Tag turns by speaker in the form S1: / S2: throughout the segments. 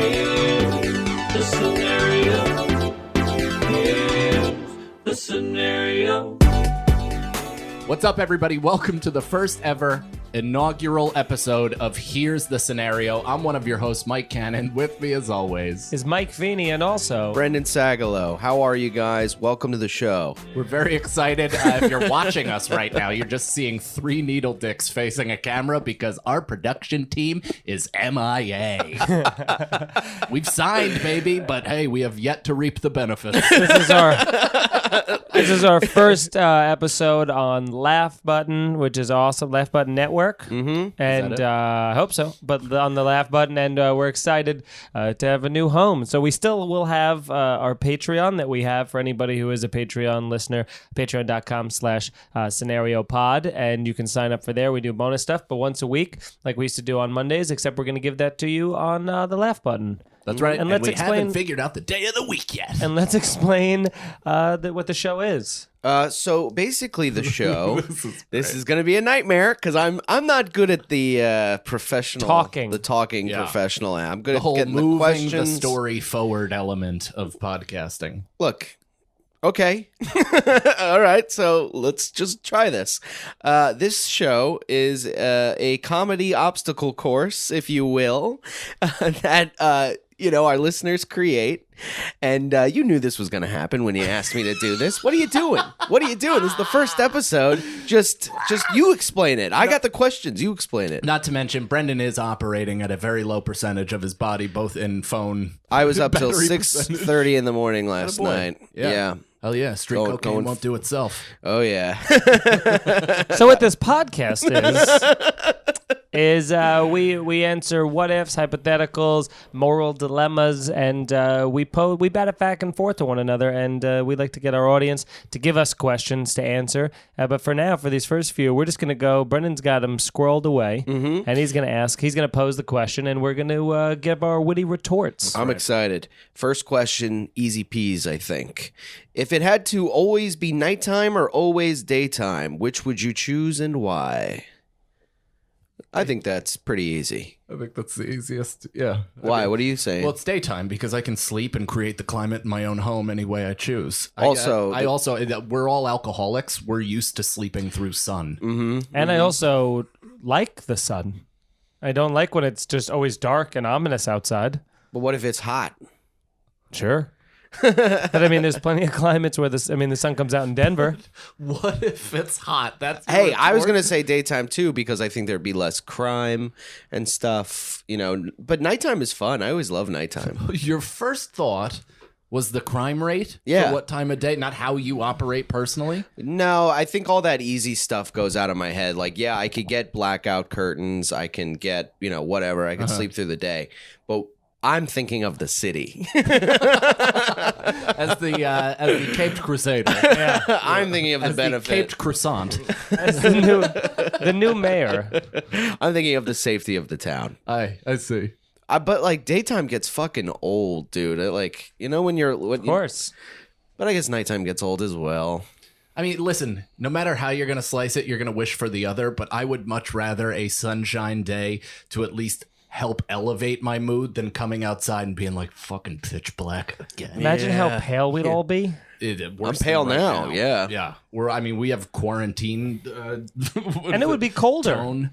S1: the scenario. Here's the scenario.
S2: What's up, everybody? Welcome to the first ever inaugural episode of Here's the Scenario. I'm one of your hosts, Mike Cannon. With me, as always,
S3: is Mike Feeney, and also
S4: Brendan Sagalow. How are you guys? Welcome to the show.
S2: we're very excited. If you're watching us right now, you're just seeing three needle dicks facing a camera because our production team is MIA. We've signed, baby, but hey, we have yet to reap the benefits.
S3: This is our first episode on Laugh Button, which is awesome. Laugh Button Network.
S4: Mm-hmm.
S3: And I hope so. But on the Laugh Button, and we're excited to have a new home. So we still will have our Patreon that we have for anybody who is a Patreon listener, patreon.com/scenario pod. And you can sign up for there. We do bonus stuff, but once a week, like we used to do on Mondays, except we're going to give that to you on the Laugh Button.
S2: That's right.
S3: And
S2: we haven't figured out the day of the week yet.
S3: And let's explain what the show is.
S4: So basically, the show this is going to be a nightmare because I'm not good at the professional
S3: talking
S4: professional. I'm good
S2: The
S4: at
S2: whole
S4: getting
S2: moving
S4: the questions.
S2: the story forward element of podcasting.
S4: Look. Okay. All right. So let's just try this. This show is a comedy obstacle course, if you will, that our listeners create. And you knew this was going to happen when you asked me to do this. What are you doing? This is the first episode. Just you explain it. I got the questions. You explain it.
S2: Not to mention, Brendan is operating at a very low percentage of his body, both in phone.
S4: I was up till
S2: battery
S4: 6:30 in the morning last night. Yeah.
S2: Hell yeah. Street cocaine won't do itself.
S4: Oh, yeah.
S3: So what this podcast is we answer what ifs, hypotheticals, moral dilemmas, and we bat it back and forth to one another, and we like to get our audience to give us questions to answer. But for now, for these first few, we're just going to go. Brendan's got them squirreled away, and he's going to pose the question, and we're going to give our witty retorts.
S4: I'm excited. First question, easy peas, I think. If it had to always be nighttime or always daytime, which would you choose and why? I think that's pretty easy.
S2: I think that's the easiest. Yeah.
S4: Why? What are you saying?
S2: Well, it's daytime because I can sleep and create the climate in my own home any way I choose. We're all alcoholics. We're used to sleeping through sun.
S4: Mm-hmm.
S3: And I also like the sun. I don't like when it's just always dark and ominous outside.
S4: But what if it's hot?
S3: Sure. But I mean, there's plenty of climates where the sun comes out in Denver.
S2: What if it's hot?
S4: Hey, I was gonna say daytime too because I think there'd be less crime and stuff, But nighttime is fun. I always love nighttime.
S2: Your first thought was the crime rate?
S4: Yeah.
S2: For what time of day? Not how you operate personally?
S4: No, I think all that easy stuff goes out of my head. Like, yeah, I could get blackout curtains. I can get, whatever. I can sleep through the day, but I'm thinking of the city.
S2: as the Caped Crusader.
S3: Yeah.
S4: I'm thinking of the benefit.
S2: The Caped Croissant.
S3: As the new mayor.
S4: I'm thinking of the safety of the town.
S2: I see.
S4: But like daytime gets fucking old, dude. Of
S3: course.
S4: But I guess nighttime gets old as well.
S2: I mean, listen, no matter how you're going to slice it, you're going to wish for the other, but I would much rather a sunshine day to at least help elevate my mood than coming outside and being like fucking pitch black again.
S3: Imagine how pale we'd all be.
S4: I'm pale now. Yeah.
S2: Yeah. We have quarantine.
S3: And it would be colder.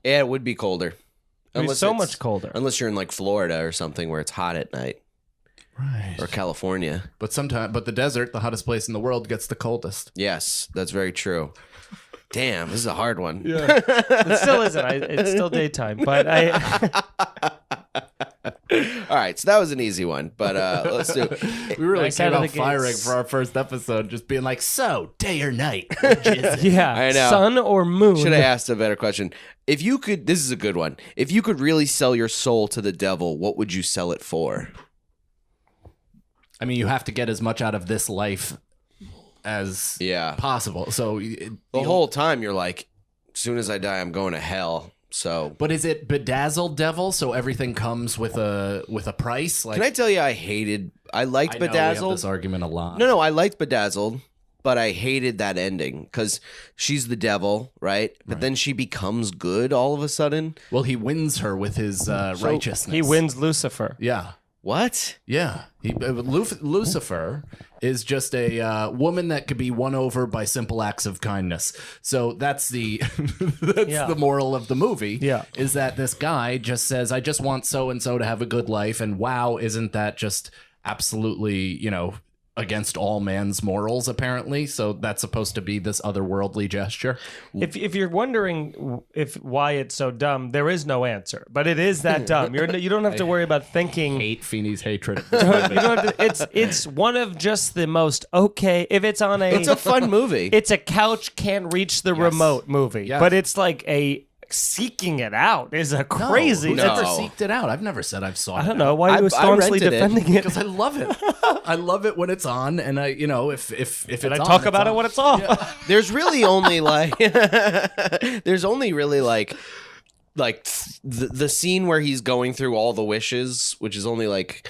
S4: Yeah, it would be colder.
S3: It would be so much colder.
S4: Unless you're in like Florida or something where it's hot at night.
S2: Right.
S4: Or California.
S2: But the desert, the hottest place in the world, gets the coldest.
S4: Yes, that's very true. Damn, this is a hard one.
S3: Yeah. It still isn't. It's still daytime, but
S4: All right, so that was an easy one, but let's do it.
S2: We really came out firing for our first episode, just being like, so, day or night?
S3: Yeah,
S4: I know.
S3: Sun or moon?
S4: Should have asked a better question. If you could, this is a good one. If you could really sell your soul to the devil, what would you sell it for?
S2: I mean, you have to get as much out of this life as possible. So
S4: the whole time you're like, as soon as I die, I'm going to hell. So,
S2: but is it bedazzled devil? So everything comes with a price. Like,
S4: can I tell you, I liked bedazzled.
S2: We have this argument a lot.
S4: No, I liked bedazzled. but I hated that ending because she's the devil, right? But then she becomes good all of a sudden.
S2: Well, he wins her with his righteousness.
S3: He wins Lucifer.
S2: Yeah.
S4: What?
S2: Yeah. Lucifer is just a woman that could be won over by simple acts of kindness. So that's the the moral of the movie.
S3: Yeah.
S2: Is that this guy just says, I just want so and so to have a good life, and wow, isn't that just absolutely, against all man's morals, apparently? So that's supposed to be this otherworldly gesture.
S3: If you're wondering why it's so dumb, there is no answer. But it is that dumb. You don't have to worry about thinking.
S2: Hate Feeney's hatred.
S3: You don't have to, it's one of just the most okay. If it's on
S4: It's a fun movie.
S3: it's a couch can't reach the remote movie.
S2: Yes.
S3: But it's like a seeking it out is a crazy.
S2: Who never
S4: No.
S2: seeked it out? I've never said I've sought
S3: I
S2: it
S3: don't know why
S4: I-
S3: you were
S4: I
S3: staunchly
S4: rented it
S3: defending it.
S2: because I love it. I love it when it's on, and if it's
S3: And I
S2: on,
S3: talk
S2: it's
S3: about it
S2: on.
S3: when it's off.
S4: There's really only like there's only really like the scene where he's going through all the wishes, which is only like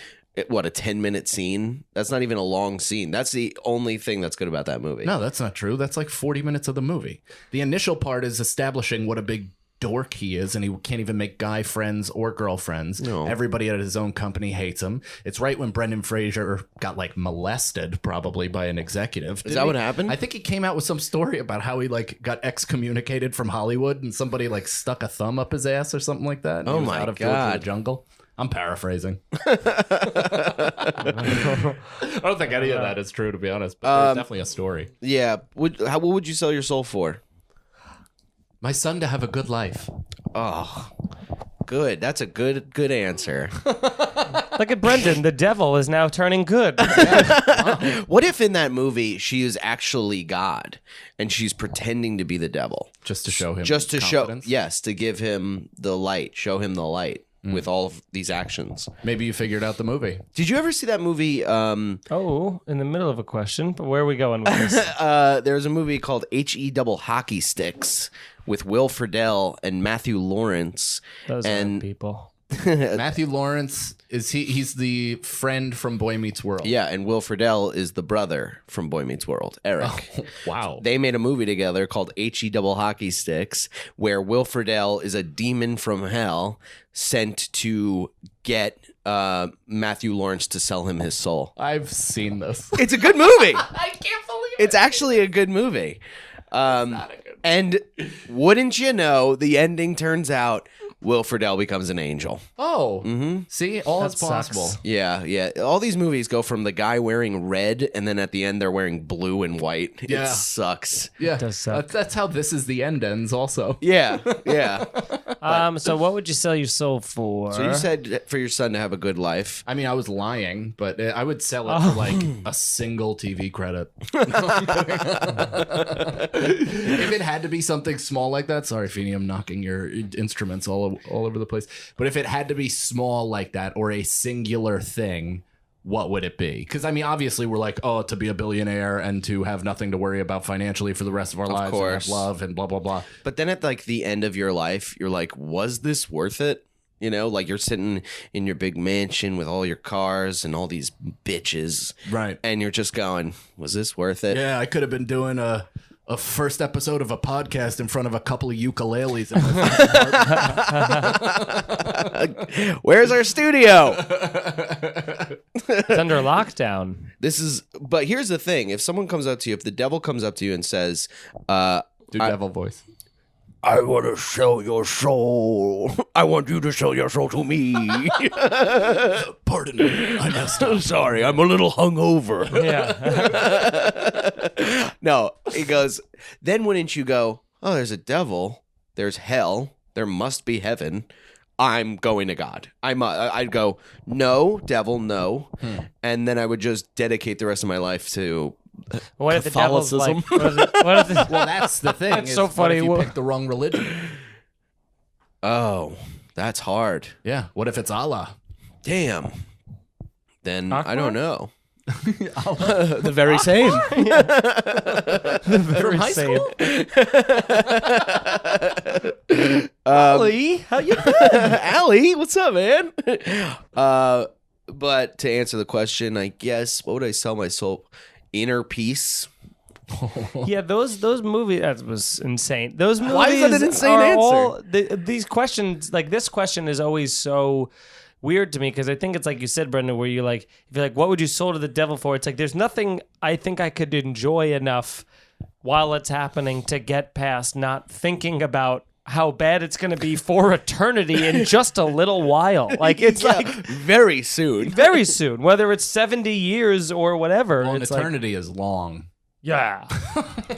S4: what, a 10-minute scene. That's not even a long scene. That's the only thing that's good about that movie.
S2: No, that's not true. That's like 40 minutes of the movie. The initial part is establishing what a big dork he is, and he can't even make guy friends or girlfriends.
S4: No.
S2: Everybody at his own company hates him. It's right when Brendan Fraser got like molested, probably by an executive.
S4: Is that what happened?
S2: I think he came out with some story about how he like got excommunicated from Hollywood, and somebody like stuck a thumb up his ass or something like that. And
S4: Oh
S2: he was
S4: my
S2: out of George of the
S4: God.
S2: Jungle. I'm paraphrasing. I don't think any of that is true, to be honest, but there's definitely a story.
S4: Yeah. What would you sell your soul for?
S2: My son to have a good life.
S4: Oh, good. That's a good answer.
S3: Look at Brendan. The devil is now turning good.
S4: What if in that movie she is actually God and she's pretending to be the devil?
S2: Just to show him
S4: Just to
S2: confidence.
S4: show, yes, to give him the light, show him the light with all of these actions.
S2: Maybe you figured out the movie.
S4: Did you ever see that movie?
S3: Oh, in the middle of a question, but where are we going with this?
S4: There's a movie called H-E double hockey sticks with Will Friedle and Matthew Lawrence.
S3: Those
S4: and
S3: are people.
S2: Matthew Lawrence he's the friend from Boy Meets World.
S4: yeah, and Will Friedle is the brother from Boy Meets World, Eric.
S2: Wow.
S4: They made a movie together called H-E double hockey sticks, where Will Friedle is a demon from hell sent to get Matthew Lawrence to sell him his soul.
S2: I've seen this.
S4: It's a good movie.
S2: I can't believe
S4: It's actually a good movie. And wouldn't you know, the ending turns out Will Friedle becomes an angel.
S2: Oh. See, all is
S3: That sucks.
S2: possible.
S4: Yeah. All these movies go from the guy wearing red, and then at the end they're wearing blue and white.
S2: Yeah.
S4: It sucks.
S2: Yeah.
S3: does suck.
S2: That's how This Is the End ends also.
S4: Yeah.
S3: So what would you sell your soul for?
S4: So you said for your son to have a good life.
S2: I mean, I was lying, but I would sell it for like a single TV credit. If it had to be something small like that, sorry, Feeney, I'm knocking your instruments all over the place. But if it had to be small like that or a singular thing, what would it be? Because I mean, obviously, we're like, oh, to be a billionaire and to have nothing to worry about financially for the rest of our lives, and
S4: course.
S2: have love and blah blah blah.
S4: But then at like the end of your life, you're like, was this worth it? You know, like you're sitting in your big mansion with all your cars and all these bitches.
S2: Right.
S4: And you're just going, was this worth it?
S2: Yeah, I could have been doing a first episode of a podcast in front of a couple of ukuleles.
S4: Where's our studio?
S3: It's under lockdown.
S4: But here's the thing. If someone comes up to you, if the devil comes up to you and says,
S2: Do devil voice.
S4: I want to sell your soul. I want you to sell your soul to me.
S2: Pardon me, I messed up.
S4: Sorry, I'm a little hungover.
S3: Yeah.
S4: No, he goes, then wouldn't you go, oh, there's a devil, there's hell, there must be heaven, I'm going to God. I'd go, no, devil, no. And then I would just dedicate the rest of my life to
S3: What if the devil's like?
S4: Catholicism.
S3: What if the,
S2: Well, that's the thing.
S3: That's
S2: is
S3: so
S2: what
S3: funny.
S2: if you
S3: Well-
S2: pick the wrong religion?
S4: Oh, that's hard.
S2: Yeah. What if it's Allah?
S4: Damn. Then I
S3: Akbar?
S4: don't know. The very same.
S3: very
S2: high
S3: same.
S2: school?
S3: Ollie, how you doing?
S4: Allie, what's up, man? But to answer the question, I guess, what would I sell my soul? Inner peace.
S3: Yeah, those movies, that was insane. Those movies
S4: Why is that an insane
S3: are
S4: answer?
S3: all these questions, like this question is always so weird to me because I think it's like you said, Brendan, where you're like, if you're like, what would you soul to the devil for? It's like there's nothing I think I could enjoy enough while it's happening to get past not thinking about how bad it's going to be for eternity in just a little while. Like it's like
S4: very soon.
S3: very soon, whether it's 70 years or whatever.
S2: Well, an
S3: it's like,
S2: eternity is long.
S3: yeah.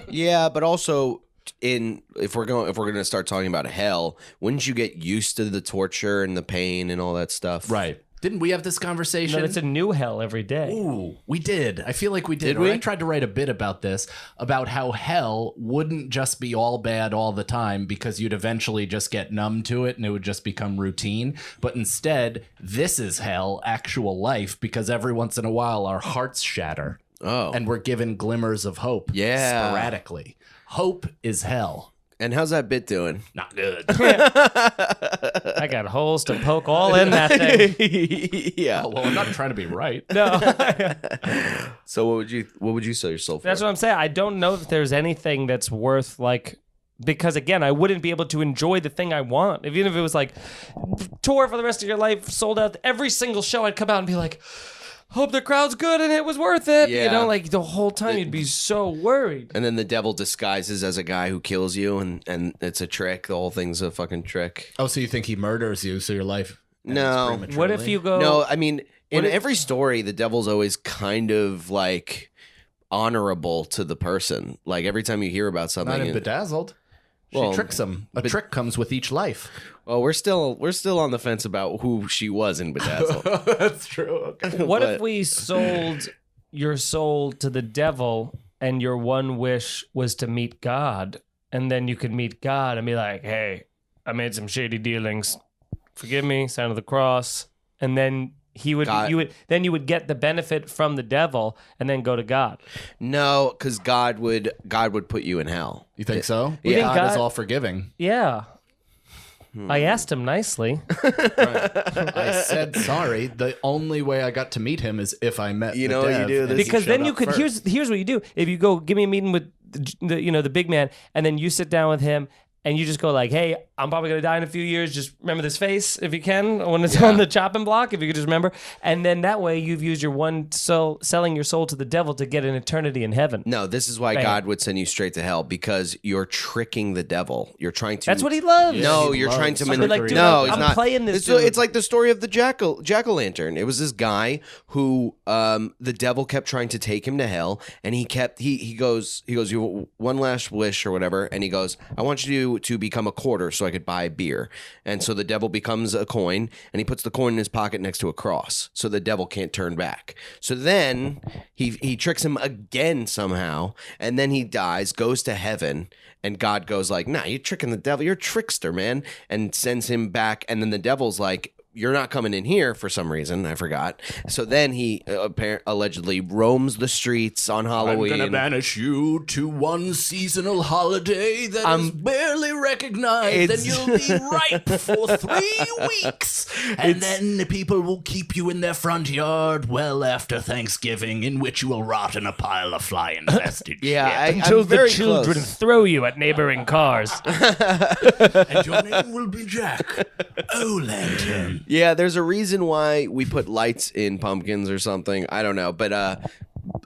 S4: Yeah, but also if we're going to start talking about hell, wouldn't you get used to the torture and the pain and all that stuff?
S2: Right. Didn't we have this conversation?
S3: No, it's a new hell every day.
S2: Ooh, we did. I feel like we did.
S4: Did we?
S2: I tried to write a bit about this, about how hell wouldn't just be all bad all the time because you'd eventually just get numb to it and it would just become routine. But instead, this is hell, actual life, because every once in a while our hearts shatter.
S4: Oh.
S2: And we're given glimmers of hope sporadically. Hope is hell.
S4: And how's that bit doing?
S2: Not good.
S3: I got holes to poke all in that thing.
S4: Yeah.
S2: Well, I'm not trying to be right.
S3: No.
S4: So what would you sell your soul for?
S3: That's what I'm saying. I don't know if there's anything that's worth like, because again, I wouldn't be able to enjoy the thing I want. Even if it was like tour for the rest of your life, sold out every single show, I'd come out and be like, hope the crowd's good and it was worth it.
S4: Yeah.
S3: You know, like the whole time you'd be so worried.
S4: And then the devil disguises as a guy who kills you, and it's a trick. The whole thing's a fucking trick.
S2: Oh, so you think he murders you so your life ends
S4: No.
S2: prematurely?
S3: What if you go?
S4: No, I mean, in
S3: if-
S4: every story, the devil's always kind of like honorable to the person. Like every time you hear about something,
S2: Not in Bedazzled. She
S4: Well,
S2: tricks him. A trick comes with each life.
S4: well, we're still on the fence about who she was in Bedazzled.
S2: That's true. Okay.
S3: What
S4: but-
S3: if we sold your soul to the devil and your one wish was to meet God, and then you could meet God and be like, hey, I made some shady dealings. Forgive me, sign of the cross. And then you would get the benefit from the devil and then go to God.
S4: No, because God would put you in hell.
S2: You think so?
S3: You think
S2: God is
S3: God-
S2: all forgiving.
S3: Yeah. I asked him nicely.
S2: I said sorry. The only way I got to meet him is if I met
S4: You
S2: the
S4: know what you
S2: dev,
S4: do?
S2: and
S4: This-
S2: he
S3: Because
S2: showed
S3: then you
S2: up
S3: could
S2: first.
S3: here's what you do. If you go give me a meeting with the big man, and then you sit down with him and you just go like, hey, I'm probably gonna die in a few years. Just remember this face if you can when it's on the chopping block, if you could just remember. And then that way you've used your one soul, selling your soul to the devil to get an eternity in heaven.
S4: No, this is why
S3: Bam.
S4: God would send you straight to hell, because you're tricking the devil. You're trying to.
S3: That's what he loves.
S4: No,
S2: he
S4: you're
S2: loves
S4: trying to
S2: trickery.
S3: Like, dude,
S4: no, he's
S3: I'm
S4: not
S3: playing this
S4: It's,
S3: dude.
S4: it's like the story of the jack-o'-lantern. It was this guy who the devil kept trying to take him to hell, and he goes, you have one last wish or whatever, and he goes, I want you to become a quarter so I could buy beer. And so the devil becomes a coin, and he puts the coin in his pocket next to a cross, so the devil can't turn back. So then he tricks him again somehow, and then he dies, goes to heaven, and God goes like, nah, you're tricking the devil. You're a trickster, man, and sends him back. And then the devil's like, you're not coming in here for some reason. I forgot. So then he allegedly roams the streets on Halloween.
S2: I'm gonna banish you to one seasonal holiday that is barely recognized, and you'll be ripe for 3 weeks. And then people will keep you in their front yard well after Thanksgiving, in which you will rot in a pile of fly-infested
S4: Yeah,
S2: shit.
S3: Until
S4: I'm
S3: the
S4: very
S3: children
S4: close.
S3: throw you at neighboring cars.
S2: And your name will be Jack O'Lantern.
S4: Yeah, there's a reason why we put lights in pumpkins or something. I don't know, but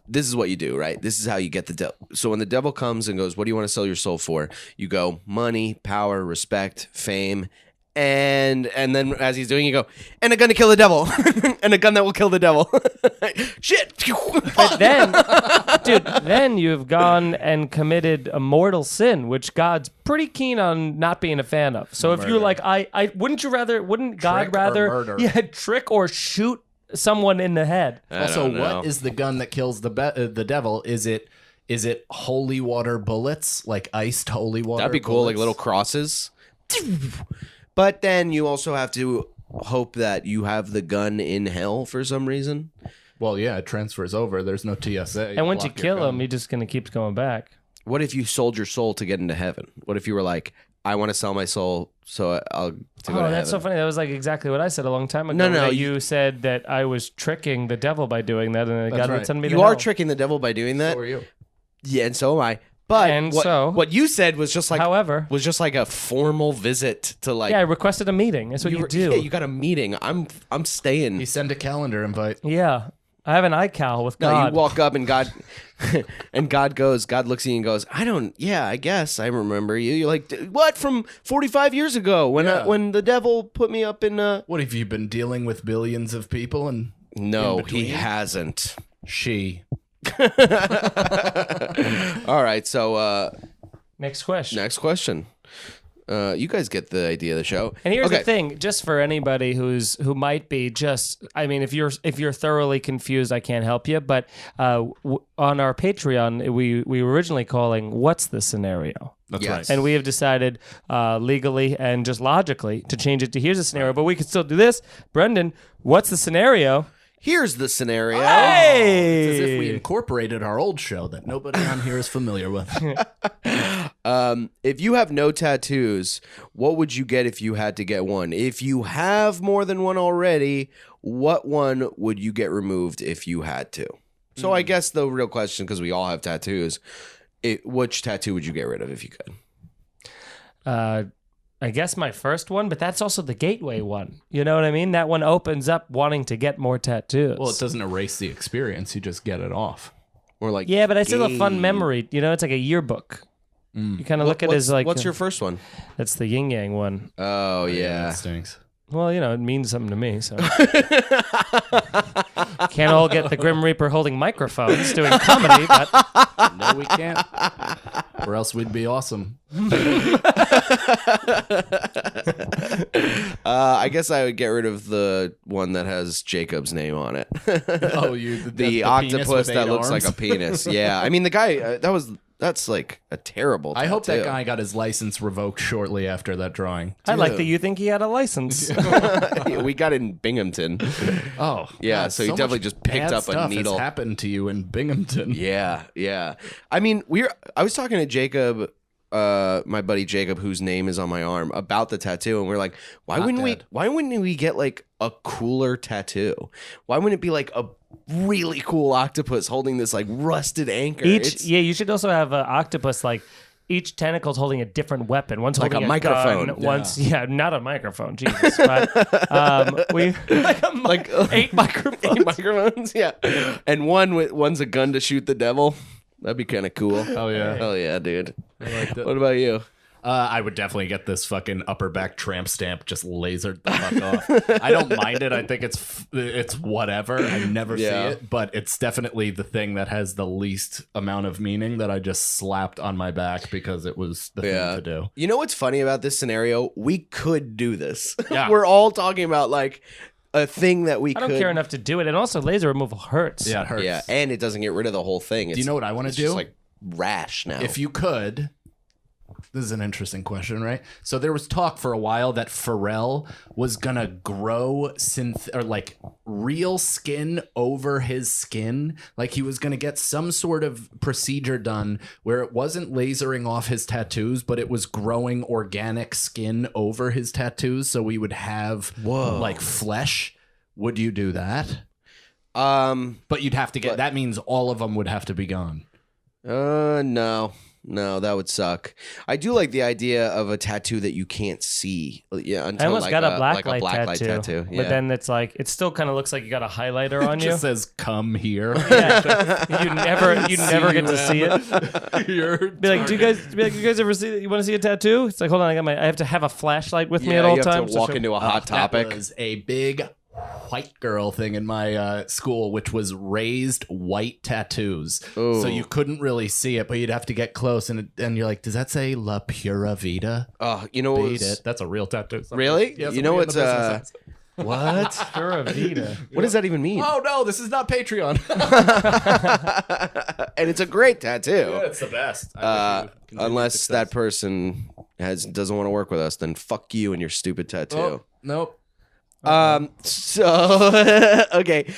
S4: this is what you do, right? This is how you get the devil. So when the devil comes and goes, what do you want to sell your soul for? You go, money, power, respect, fame. And then as he's doing, you go, and a gun to kill the devil. And a gun that will kill the devil. Shit.
S3: But then, dude, then you've gone and committed a mortal sin, which God's pretty keen on not being a fan of. So if you're like, wouldn't God
S2: Trick or
S3: rather,
S2: murder.
S3: trick or shoot someone in the head?
S2: Also,
S4: don't know.
S2: what is the gun that kills the devil? Is it holy water bullets, like iced holy water?
S4: That'd be cool, like
S2: bullets?
S4: little crosses. But then you also have to hope that you have the gun in hell for some reason.
S2: Well, yeah, it transfers over. There's no TSA.
S3: And once you
S2: Block your
S3: kill him,
S2: gun.
S3: he just gonna keep going back.
S4: What if you sold your soul to get into heaven? What if you were like, I want to sell my soul so I'll to go to
S3: Oh, that's so
S4: heaven?
S3: funny. That was like exactly what I said a long time ago.
S4: No,
S3: that
S4: you-
S3: you said that I was tricking the devil by doing that, and God
S2: right.
S3: would send me to
S4: You are
S3: hell.
S4: tricking the devil by doing that.
S2: So are you.
S4: Yeah, and so am I. But
S3: And
S4: what,
S3: so-
S4: what you said was just like
S3: However,
S4: a formal visit to like.
S3: yeah, I requested a meeting. That's what you do.
S4: Yeah, you got a meeting. I'm staying.
S2: You send a calendar invite.
S3: Yeah. I have an iCal with
S4: No,
S3: God.
S4: you walk up and God God looks at you and goes, I guess I remember you. You're like, what, from 45 years ago when the devil put me up in
S2: What have you been dealing with billions of people and
S4: No,
S2: in between?
S4: he hasn't.
S2: She.
S4: All right, so
S3: Next question.
S4: next question. You guys get the idea of the show.
S3: And here's
S4: okay.
S3: the thing, just for anybody who might be if you're thoroughly confused, I can't help you. But on our Patreon, we were originally calling "What's the Scenario?"
S2: That's
S4: Yes.
S2: right.
S3: And we have decided legally and just logically to change it to "Here's the scenario." But we could still do this, Brendan. What's the scenario?
S4: Here's the scenario.
S3: Hey!
S2: It's as if we incorporated our old show that nobody on here is familiar with.
S4: If you have no tattoos, what would you get if you had to get one? If you have more than one already, what one would you get removed if you had to? So I guess the real question, because we all have tattoos, which tattoo would you get rid of if you could?
S3: I guess my first one, but that's also the gateway one. You know what I mean? That one opens up wanting to get more tattoos.
S2: Well, it doesn't erase the experience. You just get it off.
S4: Or like,
S3: yeah, but it's still a fun
S4: gay.
S3: memory. You know, it's like a yearbook. You kind of look at it as like
S4: what's your first one?
S3: that's the yin yang one.
S4: Oh yeah.
S2: That stinks.
S3: Well, you know, it means something to me. So can't all get the Grim Reaper holding microphones doing comedy, but
S2: No, we can't. Or else we'd be awesome.
S4: I guess I would get rid of the one that has Jacob's name on it.
S2: Oh,
S4: the
S2: penis
S4: octopus
S2: with
S4: that
S2: 8
S4: looks like
S2: arms?
S4: a penis. Yeah, I mean the guy that's like a terrible.
S2: I hope that
S4: tattoo.
S2: guy got his license revoked shortly after that drawing.
S3: I like that you think he had a license.
S4: We got in Binghamton.
S2: Oh,
S4: Yeah,
S2: God,
S4: so he definitely
S2: much
S4: just picked
S2: bad
S4: up a
S2: stuff
S4: needle.
S2: Has happened to you in Binghamton.
S4: Yeah. I mean, I was talking to Jacob, my buddy Jacob, whose name is on my arm, about the tattoo, and we're like, why
S2: Not
S4: wouldn't
S2: dead.
S4: we get like a cooler tattoo? Why wouldn't it be like a really cool octopus holding this like rusted anchor?
S3: You should also have an octopus like. Each tentacle's holding a different weapon. One's
S4: Like
S3: holding
S4: a microphone.
S3: gun. One's not a microphone. Jesus, but we like 8 microphones.
S4: 8 microphones, yeah. And one's a gun to shoot the devil. That'd be kind of cool.
S2: Oh, yeah.
S4: Hell yeah, dude.
S2: I like that.
S4: What about you?
S2: I would definitely get this fucking upper back tramp stamp just lasered the fuck off. I don't mind it. I think it's whatever. I never
S4: Yeah.
S2: see it, but it's definitely the thing that has the least amount of meaning that I just slapped on my back because it was the thing to do.
S4: You know what's funny about this scenario? We could do this.
S2: Yeah.
S4: We're all talking about like a thing that we
S3: I
S4: could.
S3: don't care enough to do it. And also, laser removal hurts.
S2: Yeah, it hurts.
S4: Yeah, and it doesn't get rid of the whole thing.
S2: Do you know what I want to
S4: It's
S2: do?
S4: just like rash now.
S2: If you could, this is an interesting question, right? So there was talk for a while that Pharrell was gonna grow real skin over his skin. Like he was gonna get some sort of procedure done where it wasn't lasering off his tattoos, but it was growing organic skin over his tattoos, so we would have like flesh. Would you do that? But you'd have to get. That means all of them would have to be gone.
S4: No, that would suck. I do like the idea of a tattoo that you can't see. Yeah, until
S3: I almost
S4: like
S3: got a
S4: blacklight
S3: blacklight tattoo.
S4: Yeah.
S3: But then it's like, it still kind of looks like you got a highlighter on
S2: It
S3: you.
S2: just says "come here."
S3: Yeah, you never get to see it. Be like, you guys ever see? You want to see a tattoo? It's like, hold on, I have to have a flashlight with me at all
S4: you have
S3: times.
S4: to walk into a hot topic.
S2: That was a big white girl thing in my school, which was raised white tattoos.
S4: Ooh.
S2: So you couldn't really see it, but you'd have to get close, and you're like, does that say La Pura Vida?
S4: You know what
S2: Beat
S4: was,
S2: it. That's a real tattoo.
S4: Really?
S2: Yeah,
S4: You know
S2: somebody in the
S4: what's,
S2: business
S4: what?
S3: Pura vida.
S4: What does that even mean?
S2: has- Oh no, this is not Patreon.
S4: And it's a great tattoo.
S2: It's the best.
S4: Unless that person doesn't want to work with us, then fuck you and your stupid tattoo.
S2: Oh, nope.
S4: So okay.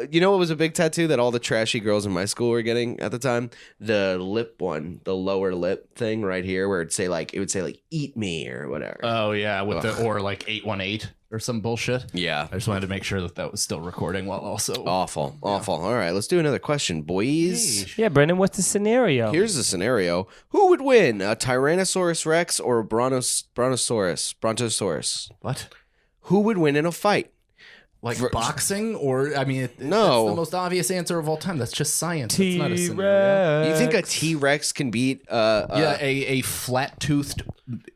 S4: You know what was a big tattoo that all the trashy girls in my school were getting at the time? The lip one, the lower lip thing right here, where it would say like "eat me" or whatever.
S2: Oh yeah, with the or like 818. or some bullshit.
S4: Yeah.
S2: I just wanted to make sure that was still recording while also.
S4: Awful. All right, let's do another question, boys.
S3: Yeah, Brendan, what's the scenario?
S4: Here's the scenario. Who would win, a Tyrannosaurus Rex or a Brontosaurus?
S2: What?
S4: Who would win in a fight?
S2: Like boxing? Or, I mean,
S4: No.
S2: that's the most obvious answer of all time. That's just science. It's not a scenario.
S4: You think a T-Rex can beat
S2: A flat-toothed,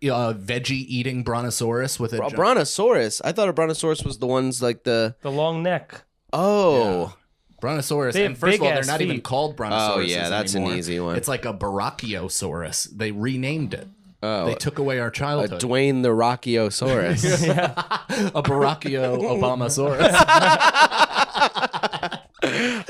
S2: veggie-eating brontosaurus with a
S4: Brontosaurus? I thought a Brontosaurus was the ones like the...
S3: The long neck.
S4: Oh.
S2: Brontosaurus,
S3: They
S2: and
S3: have
S2: first of all, they're
S3: big-ass
S2: not even
S3: feet.
S2: called brontosauruses
S4: Oh, yeah, that's
S2: anymore.
S4: an easy one.
S2: It's like a brachiosaurus. They renamed it.
S4: Oh.
S2: They took away our
S4: A
S2: childhood.
S4: Dwayne the Rockiosaurus.
S2: A Baracchio Obamasaurus.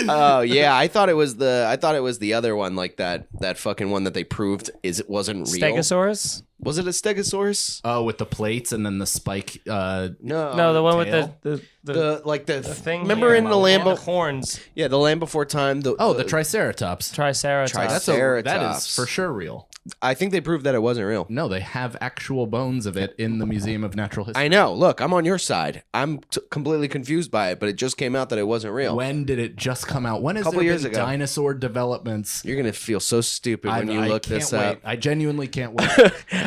S4: Oh yeah, I thought it was the other one, like that fucking one that they proved it wasn't real.
S3: Stegosaurus?
S4: Was it a Stegosaurus?
S2: Oh, with the plates and then the spike.
S4: No,
S3: No, the one
S2: tail?
S3: with
S4: the
S3: thing.
S4: Remember
S3: here.
S4: in the Land
S3: The horns.
S4: Yeah, the Land Before Time. The
S2: Triceratops.
S3: Triceratops.
S2: That
S4: Triceratops.
S2: is for sure real.
S4: I think they proved that it wasn't real.
S2: No, they have actual bones of it in the Museum of Natural History.
S4: I know. Look, I'm on your side. I'm completely confused by it, but it just came out that it wasn't real.
S2: When did it just come out? When has
S4: Couple
S2: there
S4: years
S2: been
S4: ago.
S2: dinosaur developments?
S4: You're gonna feel so stupid when you look this
S2: can't
S4: up.
S2: wait. I genuinely can't wait.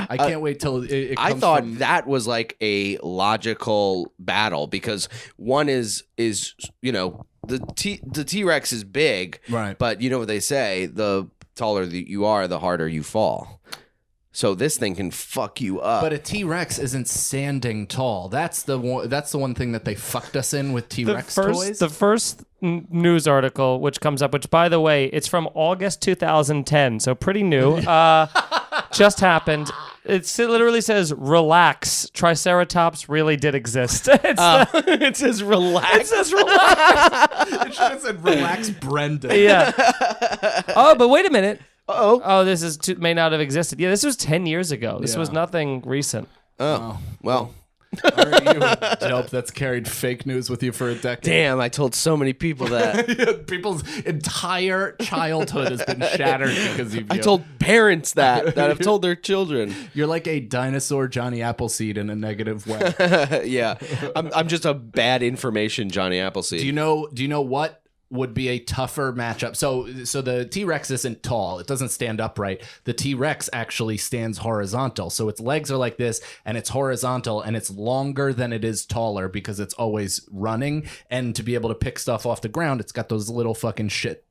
S2: I can't wait till it
S4: I
S2: comes
S4: thought
S2: from-
S4: that was like a logical battle because one is the T-Rex is big,
S2: Right.
S4: But you know what they say: the taller that you are, the harder you fall. So this thing can fuck you up.
S2: But a T-Rex isn't standing tall. That's the one thing that they fucked us in with T-Rex toys.
S3: The first news article which comes up, which by the way, it's from August 2010, so pretty new. Just happened. It literally says, "Relax. Triceratops really did exist."
S4: it says relax.
S3: It says relax.
S2: It should have said "Relax, Brendan."
S3: Yeah. Oh, but wait a minute.
S4: Uh-oh.
S3: Oh, this may not have existed. Yeah, this was 10 years ago. This was
S2: Yeah.
S3: nothing recent.
S4: Oh, well.
S2: Are you a dope that's carried fake news with you for a decade?
S4: Damn, I told so many people that.
S2: People's entire childhood has been shattered because of you.
S4: I told parents that have told their children.
S2: You're like a dinosaur Johnny Appleseed in a negative way.
S4: Yeah, I'm just a bad information Johnny Appleseed.
S2: Do you know what would be a tougher matchup? So the T-Rex isn't tall. It doesn't stand upright. The T-Rex actually stands horizontal. So its legs are like this and it's horizontal and it's longer than it is taller because it's always running. And to be able to pick stuff off the ground, it's got those little fucking shit,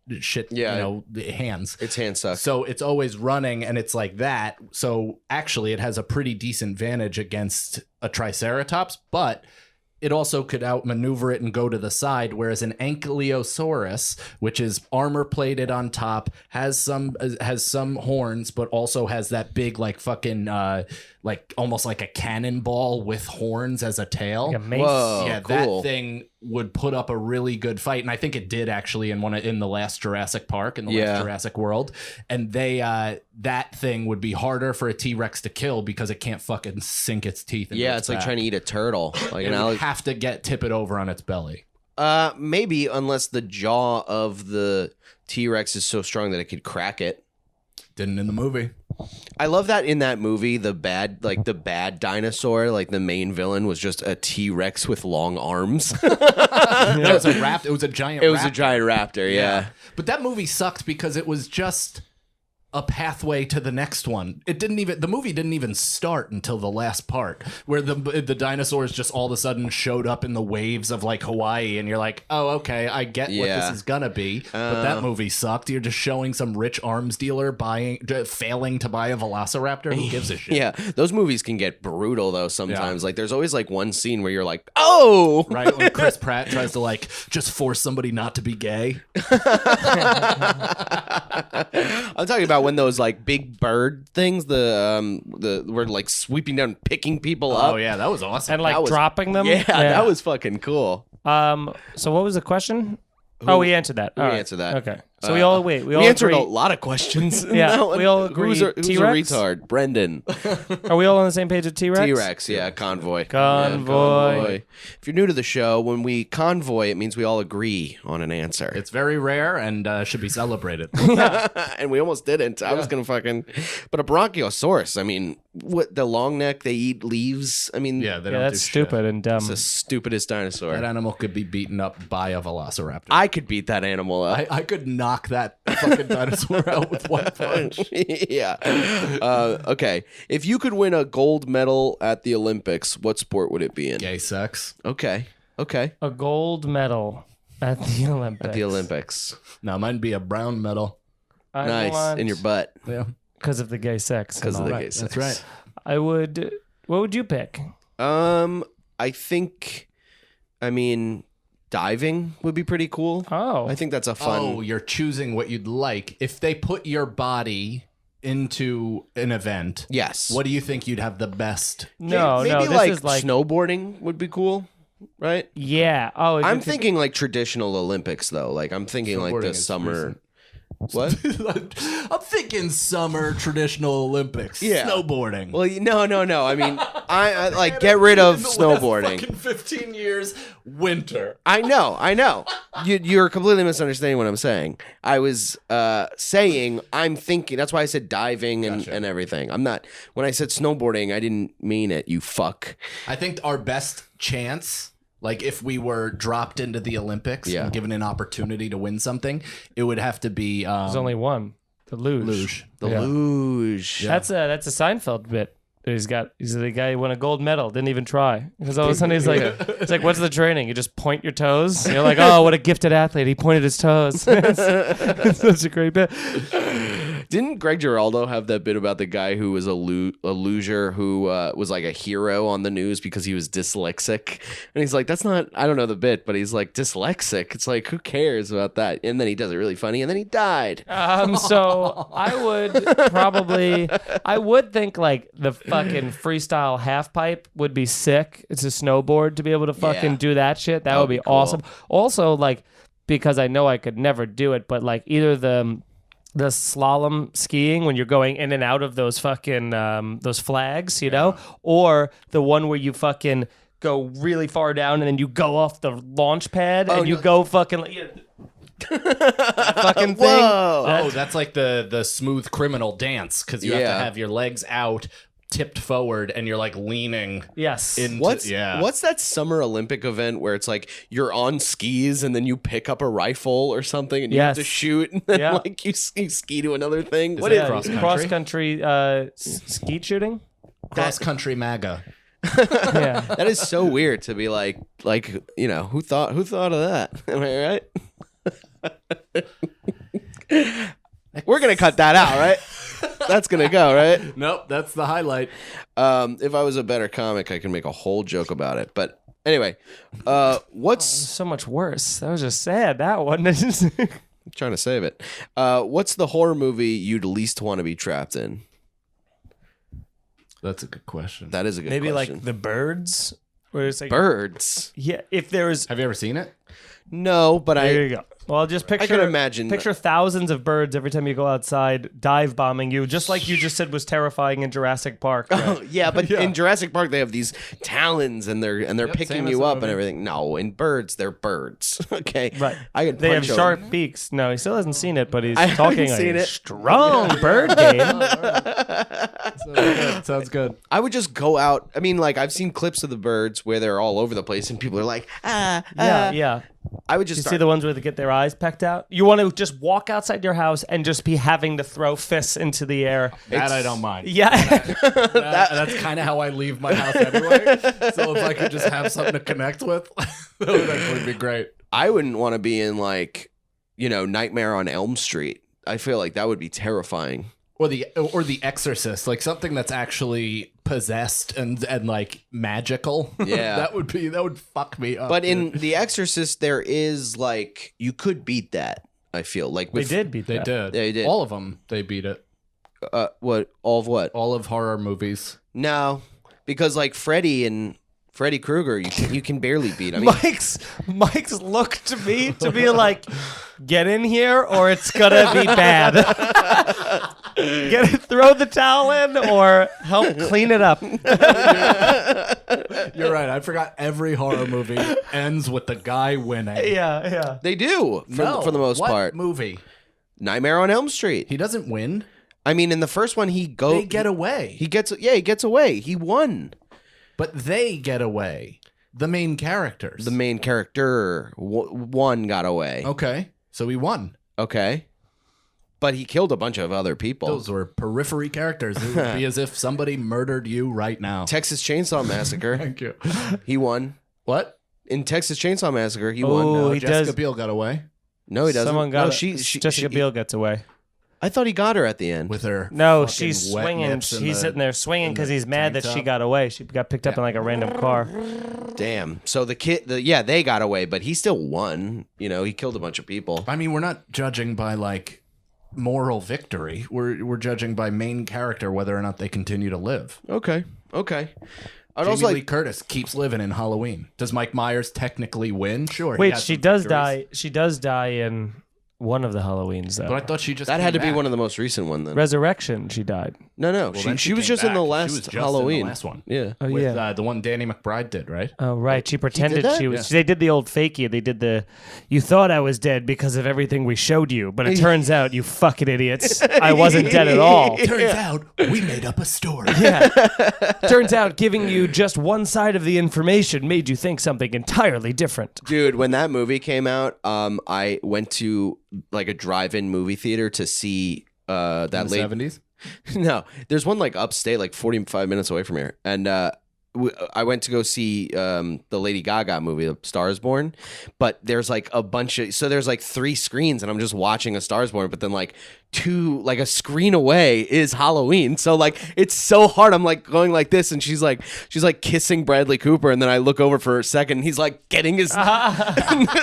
S4: Yeah.
S2: hands.
S4: Its hand sucks.
S2: So it's always running and it's like that. So actually it has a pretty decent advantage against a Triceratops, but it also could outmaneuver it and go to the side, whereas an Ankylosaurus, which is armor plated on top, has some horns, but also has that big like fucking like almost like a cannonball with horns as a tail.
S3: Like a mace.
S4: Whoa,
S2: Yeah,
S4: cool.
S2: that thing would put up a really good fight, and I think it did actually in the last Jurassic Park, in the last Jurassic World, and they that thing would be harder for a T-Rex to kill because it can't fucking sink its teeth into
S4: Yeah,
S2: its
S4: it's like
S2: back.
S4: trying to eat a turtle. Like
S2: It
S4: an
S2: would have to tip it over on its belly.
S4: maybe unless the jaw of the T-Rex is so strong that it could crack it.
S2: Didn't in the movie.
S4: I love that in that movie, the bad dinosaur, like the main villain was just a T-Rex with long arms.
S2: It was a raptor. It was a giant.
S4: It was a
S2: raptor.
S4: giant raptor, yeah.
S2: But that movie sucked because it was just a pathway to the next one. The movie didn't even start until the last part, where the dinosaurs just all of a sudden showed up in the waves of like Hawaii, and you're like, oh, okay, I get what
S4: Yeah.
S2: this is gonna be. But that movie sucked. You're just showing some rich arms dealer failing to buy a velociraptor. Who gives a shit?
S4: Yeah, those movies can get brutal though sometimes. Like there's always like one scene where you're like, "Oh!"
S2: Right, when Chris Pratt tries to like just force somebody not to be gay.
S4: I'm talking about when those like big bird things, were like sweeping down, picking people up.
S2: Oh yeah, that was awesome.
S3: And like
S4: That was-
S3: dropping them.
S4: Yeah, that was fucking cool.
S3: So what was the question? Oh, we answered that.
S4: We
S3: All right.
S4: answered that.
S3: Okay. So we all wait. We all
S4: answered
S3: agree.
S4: a lot of questions. in
S3: Yeah,
S4: that one.
S3: we all agree.
S4: Who's a
S3: T-Rex?
S4: retard? Brendan.
S3: Are we all on the same page with T-Rex?
S4: T-Rex, yeah, convoy.
S3: Convoy.
S4: Yeah, if you're new to the show, when we convoy, it means we all agree on an answer.
S2: It's very rare and should be celebrated.
S4: And we almost didn't. I was gonna fucking. But a brachiosaurus. I mean, what the long neck? They eat leaves. I mean,
S2: Yeah, they
S3: Yeah,
S2: don't
S3: that's
S2: do
S3: stupid
S2: shit.
S3: and dumb.
S4: it's the stupidest dinosaur.
S2: That animal could be beaten up by a velociraptor.
S4: I could beat that animal up.
S2: I could knock that fucking dinosaur out with one punch.
S4: Yeah. Okay. If you could win a gold medal at the Olympics, what sport would it be in?
S2: Gay sex.
S4: Okay.
S3: A gold medal at the Olympics.
S4: At the Olympics.
S2: No, mine be a brown medal.
S4: Nice. In your butt.
S2: Yeah,
S3: Because of the gay sex.
S4: Because of the
S3: and all.
S4: gay sex.
S2: that's right.
S3: I would. What would you pick?
S4: I think, diving would be pretty cool.
S3: Oh.
S4: I think that's a fun.
S2: Oh, you're choosing what you'd like. If they put your body into an event,
S4: Yes.
S2: what do you think you'd have the best?
S3: No,
S4: Maybe
S3: no. This
S4: like
S3: is like.
S4: snowboarding would be cool, right?
S3: Yeah. Oh, if
S4: I'm
S3: you could-
S4: thinking like traditional Olympics though. Like I'm thinking like
S2: Snowboarding
S4: the
S2: is
S4: summer.
S2: recent.
S4: What?
S2: I'm thinking summer traditional Olympics.
S4: Yeah.
S2: Snowboarding.
S4: Well, no. I mean, I like get rid of
S2: In the last
S4: snowboarding.
S2: fucking 15 years, winter.
S4: I know. You're completely misunderstanding what I'm saying. I was saying I'm thinking. That's why I said diving and,
S2: Gotcha.
S4: and everything. I'm not. When I said snowboarding, I didn't mean it. You fuck.
S2: I think our best chance, like if we were dropped into the Olympics
S4: Yeah.
S2: and given an opportunity to win something, it would have to be
S3: There's only one. The luge.
S2: luge.
S4: The
S3: Yeah.
S4: luge.
S3: That's a Seinfeld bit. He's the guy who won a gold medal, didn't even try. Because all of a sudden he's like, what's the training? You just point your toes? You're like, oh, what a gifted athlete. He pointed his toes. It's such a great bit.
S4: Didn't Greg Giraldo have that bit about the guy who was a luger who was like a hero on the news because he was dyslexic? And he's like, that's not, I don't know the bit, but he's like, dyslexic. It's like, who cares about that? And then he does it really funny, and then he died.
S3: So I would think like the fucking freestyle half pipe would be sick. It's a snowboard to be able to fucking
S4: Yeah.
S3: do that shit. That would be
S4: cool.
S3: awesome. Also, like, because I know I could never do it, but like either the slalom skiing when you're going in and out of those fucking those flags, you know, or the one where you fucking go really far down and then you go off the launch pad and you go fucking like, that fucking thing.
S4: Whoa.
S2: Oh, that's like the smooth criminal dance because you have
S4: Yeah.
S2: to have your legs out, tipped forward, and you're like leaning
S3: Yes.
S2: into.
S4: What's that summer Olympic event where it's like you're on skis and then you pick up a rifle or something and you have to
S3: Yes.
S4: shoot and then
S3: Yeah.
S4: like you ski to another thing? What
S2: that
S4: is
S2: cross country?
S3: cross country skeet shooting?
S2: cross country MAGA?
S3: Yeah.
S4: that is so weird to be like who thought of that? Am I right? We're gonna cut that out, right? That's gonna go, right?
S2: Nope, that's the highlight.
S4: If I was a better comic, I could make a whole joke about it. But anyway, what's
S3: So much worse. That was just sad. That one.
S4: I'm trying to save it? What's the horror movie you'd least want to be trapped in?
S2: That's a good question.
S4: That is a good
S3: Maybe
S4: question.
S3: like the birds. Where it's like
S4: Birds.
S3: yeah. If there's
S2: Have you ever seen it?
S4: No, but
S3: there you go. Well, just picture.
S4: I can imagine.
S3: Picture thousands of birds every time you go outside dive bombing you, just like you just said was terrifying in Jurassic Park.
S4: Oh, yeah, but in Jurassic Park they have these talons and they're picking
S2: same as
S4: you
S2: the
S4: up
S2: movie.
S4: and everything. No, in birds they're birds. Okay,
S3: Right.
S4: I could
S3: They have
S4: punch 'em.
S3: sharp beaks. No, he still hasn't seen it, but he's
S4: I haven't
S3: talking
S4: seen
S3: a
S4: it.
S3: strong bird game.
S2: Sounds good.
S4: I would just go out. I mean, like I've seen clips of the birds where they're all over the place and people are like,
S3: Yeah.
S4: I would just
S3: You
S4: start.
S3: see the ones where they get their eyes pecked out? You want to just walk outside your house and just be having to throw fists into the air.
S2: That I don't mind.
S3: Yeah.
S2: That's kind of how I leave my house anyway. So if I could just have something to connect with, that would actually be great.
S4: I wouldn't want to be in like, Nightmare on Elm Street. I feel like that would be terrifying.
S2: Or the Exorcist, like something that's actually possessed and like magical.
S4: Yeah.
S2: that would fuck me up.
S4: But in The Exorcist, there is like you could beat that. I feel like
S3: They
S4: with,
S3: did beat
S2: they
S3: that.
S2: did.
S4: They did.
S2: All of them. They beat it.
S4: What all of what?
S2: All of horror movies.
S4: No, because like Freddy Freddy Krueger, you can barely beat. I mean,
S3: Mike's look to me to be like, get in here or it's gonna be bad. Throw the towel in or help clean it up.
S2: You're right. I forgot every horror movie ends with the guy winning.
S3: Yeah.
S4: they do for the most
S2: what
S4: part.
S2: movie?
S4: Nightmare on Elm Street.
S2: He doesn't win.
S4: I mean, in the first one,
S2: They get away.
S4: He gets away. He won.
S2: But they get away. The main characters.
S4: The main character one got away.
S2: Okay. So he won.
S4: Okay. But he killed a bunch of other people.
S2: Those were periphery characters. It would be as if somebody murdered you right now.
S4: Texas Chainsaw Massacre.
S2: Thank you.
S4: He won.
S2: What?
S4: In Texas Chainsaw Massacre, he
S3: Oh,
S4: won.
S2: No,
S3: he
S2: Jessica
S3: does-
S2: Biel got away
S4: No, he doesn't.
S3: Someone got
S4: no,
S3: Jessica Biel gets away.
S4: I thought he got her at the end.
S2: with her.
S3: No,
S2: fucking
S3: she's
S2: wet
S3: swinging.
S2: nips and
S3: He's
S2: the-
S3: sitting there swinging because he's mad that
S2: tank
S3: she
S2: top.
S3: got away. She got picked up in like a random car.
S4: Damn. So the kid, they got away, but he still won. You know, he killed a bunch of people.
S2: I mean, we're not judging by like moral victory. We're judging by main character whether or not they continue to live.
S4: Okay. I'd
S2: Jamie
S4: also
S2: Lee
S4: like.
S2: Curtis keeps living in Halloween. Does Mike Myers technically win? Sure. he
S3: Wait,
S2: has
S3: she
S2: some
S3: does
S2: victories.
S3: die. She does die in one of the Halloweens though.
S2: But I thought she just
S4: That had to
S2: came
S4: be
S2: back.
S4: one of the most recent one then.
S3: Resurrection. She died.
S4: No.
S2: Well, then
S4: she was
S2: came
S4: just in the
S2: back. She
S4: last
S2: was just in the
S4: Halloween.
S2: last one.
S4: Yeah.
S3: Oh
S2: With,
S3: yeah.
S2: the one Danny McBride did, right?
S3: Oh right, she pretended
S4: that?
S3: she was.
S2: Yeah.
S3: They did the old fakey. They did the. You thought I was dead because of everything we showed you, but it turns out you fucking idiots, I wasn't dead at all.
S2: Turns out we made up a story.
S3: Yeah. Turns out giving you just one side of the information made you think something entirely different.
S4: Dude, when that movie came out, I went to like a drive-in movie theater to see that
S2: In the
S4: late
S2: 70s?
S4: No, there's one like upstate, like 45 minutes away from here, and I went to go see the Lady Gaga movie, A Star Is Born, but there's like a bunch of there's like 3 screens, and I'm just watching A Star Is Born, but then like a screen away is Halloween, so like it's so hard. I'm like going like this, and she's like kissing Bradley Cooper, and then I look over for a second, and he's like getting his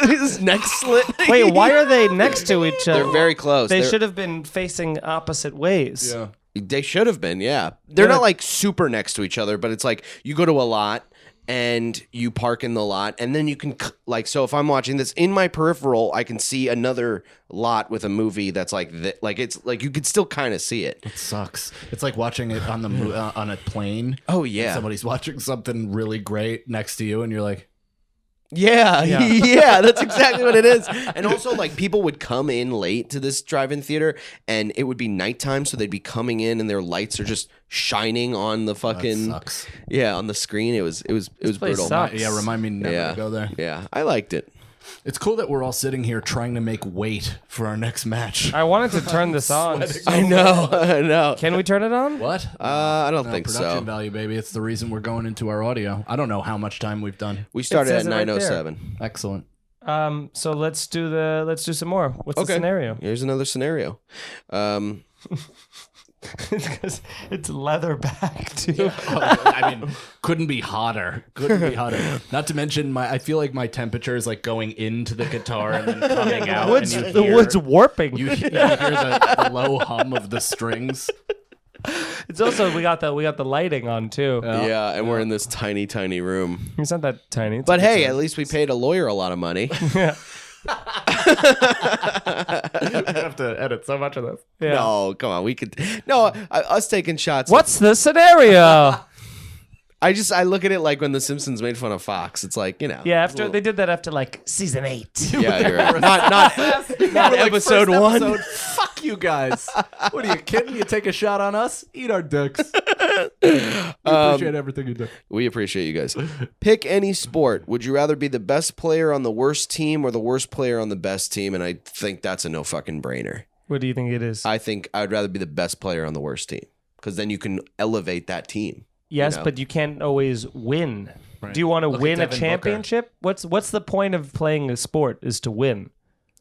S4: his neck slit.
S3: Wait, why are they next to each other?
S4: They're very close.
S3: They
S4: They're-
S3: should have been facing opposite ways.
S2: Yeah.
S4: They should have been, yeah. They're not like super next to each other, but it's like you go to a lot and you park in the lot, and then you can like. So if I'm watching this in my peripheral, I can see another lot with a movie that's like it's like you could still kind of see it.
S2: It sucks. It's like watching it on the on a plane.
S4: Oh
S2: And
S4: yeah,
S2: somebody's watching something really great next to you, and you're like,
S4: yeah, yeah. That's exactly what it is. And also, like people would come in late to this drive-in theater, and it would be nighttime, so they'd be coming in, and their lights are just shining on the fucking
S2: sucks.
S4: yeah on the screen. It was
S3: place
S4: brutal.
S3: sucks.
S2: Yeah, remind me never
S4: Yeah,
S2: to go there.
S4: Yeah, I liked it.
S2: It's cool that we're all sitting here trying to make weight for our next match.
S3: I wanted to turn this on.
S4: I know.
S3: Can we turn it on?
S2: What?
S4: I don't
S2: No,
S4: think
S2: production
S4: so.
S2: value, baby. It's the reason we're going into our audio. I don't know how much time we've done.
S4: We started
S3: says
S4: at
S3: it right there.
S4: 9:07.
S2: Excellent.
S3: So let's do some more. What's the scenario?
S4: Here's another scenario.
S3: It's leather back too.
S2: I mean, couldn't be hotter. Couldn't be hotter. Not to mention, I feel like my temperature is like going into the guitar and then coming out.
S3: Wood's,
S2: and you
S3: the
S2: hear,
S3: wood's warping.
S2: You hear the low hum of the strings.
S3: It's also we got the lighting on too.
S4: Yeah, and we're in this tiny, tiny room.
S3: It's not that tiny. It's
S4: But
S3: a good
S4: hey,
S3: size.
S4: at least we paid a lawyer a lot of money.
S2: You have to edit so much of this.
S3: Yeah.
S4: No, come on, we could. No, us taking shots.
S3: What's the scenario?
S4: I look at it like when The Simpsons made fun of Fox. It's like, you know.
S3: Yeah, after they did that after like season 8.
S4: Yeah, you're right. Not episode
S2: First
S4: 1.
S2: episode, fuck you guys. What are you kidding? You take a shot on us? Eat our dicks. We appreciate everything you do.
S4: We appreciate you guys. Pick any sport. Would you rather be the best player on the worst team or the worst player on the best team? And I think that's a no fucking brainer.
S3: What do you think it is?
S4: I think I'd rather be the best player on the worst team because then you can elevate that team.
S3: Yes,
S4: you know?
S3: but you can't always win.
S2: Right.
S3: Do you want to
S2: Look at
S3: win a
S2: Devin
S3: championship? What's the point of playing a sport is to win.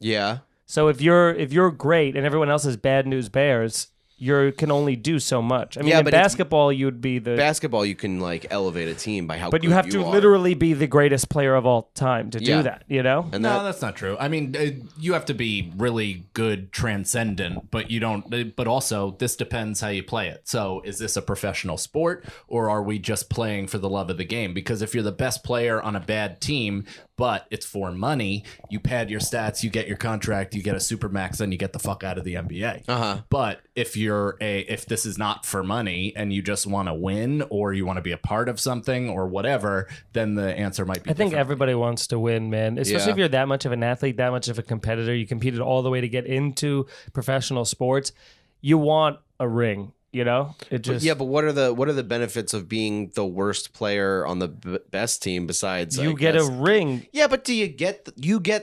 S4: Yeah.
S3: So if you're great and everyone else is bad news bears, you can only do so much. I mean,
S4: Yeah,
S3: in
S4: but if-
S3: basketball, you'd be the
S4: Basketball, you can like elevate a team by how
S3: but
S4: good
S3: you have to
S4: are.
S3: literally be the greatest player of all time to
S4: Yeah.
S3: do that, you know?
S4: And
S2: No,
S4: that,
S2: that's not true. I mean, you have to be really good, transcendent, but you don't. But also, this depends how you play it. So, is this a professional sport, or are we just playing for the love of the game? Because if you're the best player on a bad team, but it's for money, you pad your stats, you get your contract, you get a supermax, then you get the fuck out of the NBA. But if if this is not for money and you just want to win, or you want to be a part of something, or whatever, then the answer might be.
S3: I think
S2: different.
S3: everybody wants to win, man. Especially
S4: Yeah.
S3: if you're that much of an athlete, that much of a competitor. You competed all the way to get into professional sports. You want a ring, you know? It just
S4: yeah, but what are the benefits of being the worst player on the best team besides
S3: you
S4: I
S3: get
S4: guess-
S3: a ring.
S4: Yeah, but do you get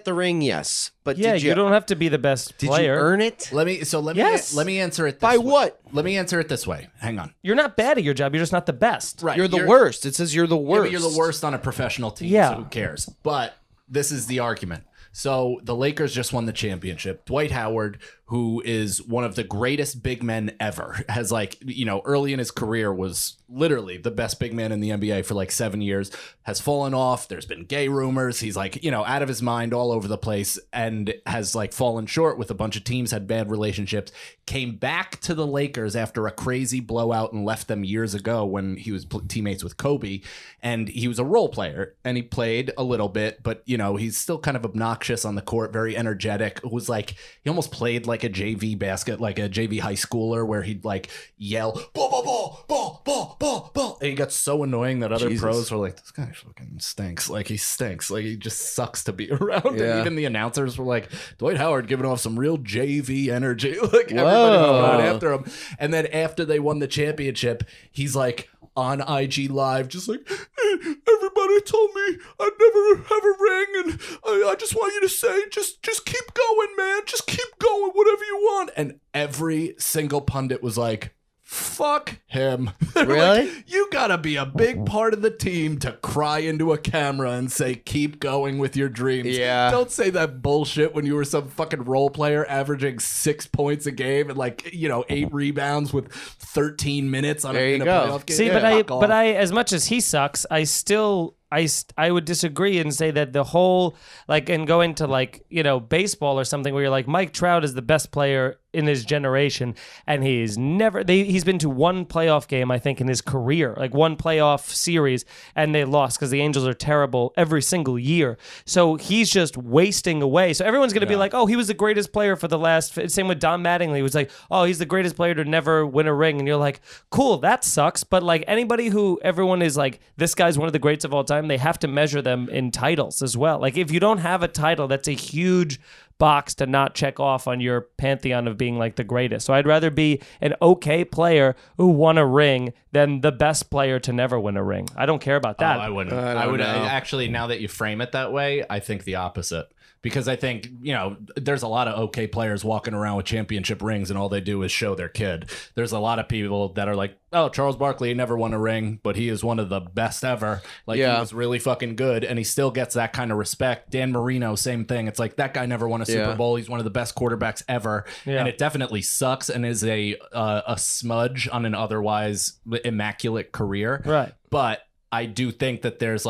S4: the ring? Yes, but
S3: Yeah,
S4: did
S3: you don't have to be the best
S4: did
S3: player.
S4: you earn it?
S2: Let me
S3: Yes.
S2: answer it this
S4: By
S2: way.
S4: what?
S2: Let me answer it this way. Hang on.
S3: You're not bad at your job. You're just not the best.
S2: Right.
S4: You're the worst. It says you're the
S2: Yeah,
S4: worst.
S2: but you're the worst on a professional team.
S3: Yeah.
S2: So who cares? But this is the argument. So the Lakers just won the championship. Dwight Howard, who is one of the greatest big men ever, has early in his career was literally the best big man in the NBA for 7 years, has fallen off. There's been gay rumors. He's out of his mind all over the place, and has fallen short with a bunch of teams, had bad relationships, came back to the Lakers after a crazy blowout and left them years ago when he was teammates with Kobe. And he was a role player, and he played a little bit, but he's still kind of obnoxious on the court, very energetic. It was he almost played like a JV basket, like a JV high schooler, where he'd yell ball, ball, ball, ball, ball, ball, ball. And he got so annoying that other pros were like, this guy fucking stinks. He stinks. He just sucks to be around.
S4: Yeah.
S2: And even the announcers were like, Dwight Howard giving off some real JV energy. Everybody was going after him. And then after they won the championship, he's on IG Live, just everybody told me I'd never have a ring, and I just want you to say, just keep going, man, just keep going, whatever you want. And every single pundit was like, fuck him.
S4: Really?
S2: You gotta be a big part of the team to cry into a camera and say, keep going with your dreams.
S4: Yeah.
S2: Don't say that bullshit when you were some fucking role player averaging 6 points a game and 8 rebounds with 13 minutes on
S4: There you
S2: in a
S4: go.
S2: playoff game.
S3: See,
S2: Yeah.
S3: but I, as much as he sucks, I would disagree and say that the whole and go into baseball or something where you're Mike Trout is the best player in his generation, and he's been to one playoff game I think in his career, one playoff series, and they lost because the Angels are terrible every single year. So he's just wasting away. So everyone's gonna be like, oh, he was the greatest player for the last. Same with Don Mattingly. It was oh, he's the greatest player to never win a ring, and you're like, cool, that sucks. But anybody who everyone is this guy's one of the greats of all time, they have to measure them in titles as well. If you don't have a title, that's a huge box to not check off on your pantheon of being the greatest. So I'd rather be an okay player who won a ring than the best player to never win a ring. I don't care about that.
S2: Oh, I wouldn't.
S4: I
S2: I
S4: don't
S2: would
S4: know.
S2: actually, now that you frame it that way, I think the opposite. Because I think, there's a lot of okay players walking around with championship rings and all they do is show their kid. There's a lot of people that are like, oh, Charles Barkley never won a ring, but he is one of the best ever. He was really fucking good, and he still gets that kind of respect. Dan Marino, same thing. It's that guy never won a Super Bowl. He's one of the best quarterbacks ever.
S3: Yeah.
S2: And it definitely sucks and is a smudge on an otherwise immaculate career.
S3: Right.
S2: But I do think that there's